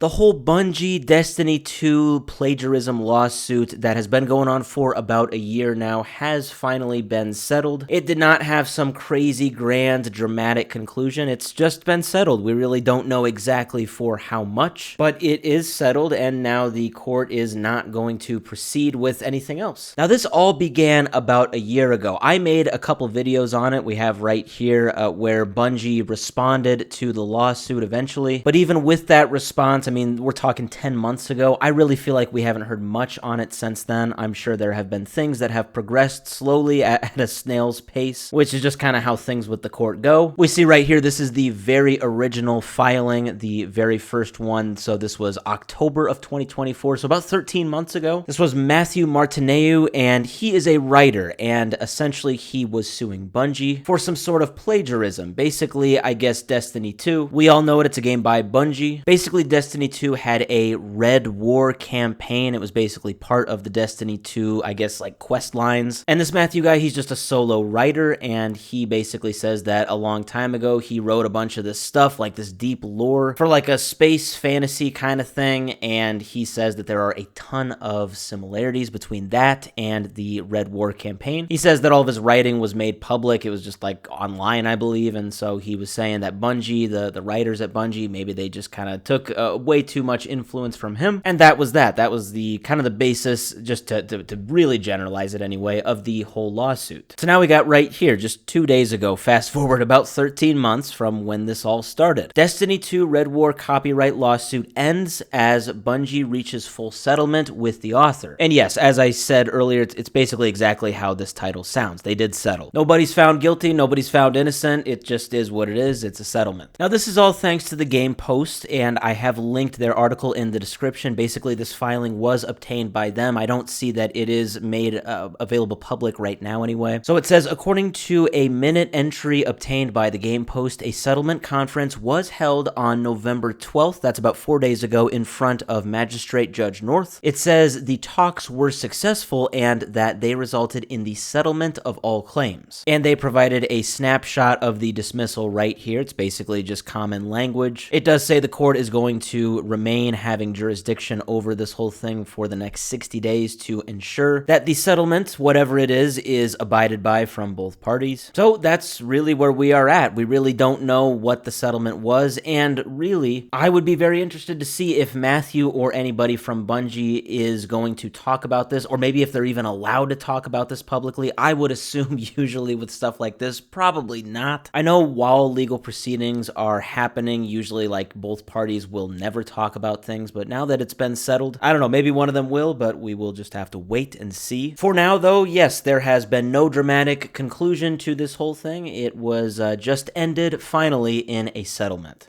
The whole Bungie Destiny 2 plagiarism lawsuit that has been going on for about a year now has finally been settled. It did not have some crazy, grand, dramatic conclusion. It's just been settled. We really don't know exactly for how much, but it is settled, and now the court is not going to proceed with anything else. Now, this all began about a year ago. I made a couple videos on it. We have right here where Bungie responded to the lawsuit eventually, but even with that response, I mean, we're talking 10 months ago. I really feel like we haven't heard much on it since then. I'm sure there have been things that have progressed slowly at a snail's pace, which is just kind of how things with the court go. We see right here, this is the very original filing, the very first one. So this was October of 2024, so about 13 months ago. This was Matthew Martineu, and he is a writer, and essentially he was suing Bungie for some sort of plagiarism. Basically, I guess Destiny 2, we all know it, it's a game by Bungie. Basically, Destiny 2 had a Red War campaign. It was basically part of the Destiny 2, I guess, like quest lines. And this Matthew guy, he's just a solo writer, and he basically says that a long time ago, he wrote a bunch of this stuff, like this deep lore for like a space fantasy kind of thing, and he says that there are a ton of similarities between that and the Red War campaign. He says that all of his writing was made public. It was just like online, I believe, and so he was saying that Bungie, the writers at Bungie, maybe they just kind of took way too much influence from him, and that was that. That was the kind of the basis, just to really generalize it anyway, of the whole lawsuit. So now we got right here, just 2 days ago, fast forward about 13 months from when this all started. Destiny 2 Red War copyright lawsuit ends as Bungie reaches full settlement with the author. And yes, as I said earlier, it's basically exactly how this title sounds. They did settle. Nobody's found guilty, nobody's found innocent. It just is what it is. It's a settlement. Now, this is all thanks to the Game Post, and I have linked their article in the description. Basically, this filing was obtained by them. I don't see that it is made available public right now anyway. So it says, according to a minute entry obtained by the Game Post, a settlement conference was held on November 12th, that's about 4 days ago, in front of Magistrate Judge North. It says the talks were successful and that they resulted in the settlement of all claims. And they provided a snapshot of the dismissal right here. It's basically just common language. It does say the court is going to remain having jurisdiction over this whole thing for the next 60 days to ensure that the settlement, whatever it is abided by from both parties. So that's really where we are at. We really don't know what the settlement was, and really, I would be very interested to see if Matthew or anybody from Bungie is going to talk about this, or maybe if they're even allowed to talk about this publicly. I would assume usually with stuff like this, probably not. I know while legal proceedings are happening, usually like both parties will never talk about things, but now that it's been settled, I don't know, maybe one of them will, but we will just have to wait and see. For now though, yes, there has been no dramatic conclusion to this whole thing. It was just ended finally in a settlement.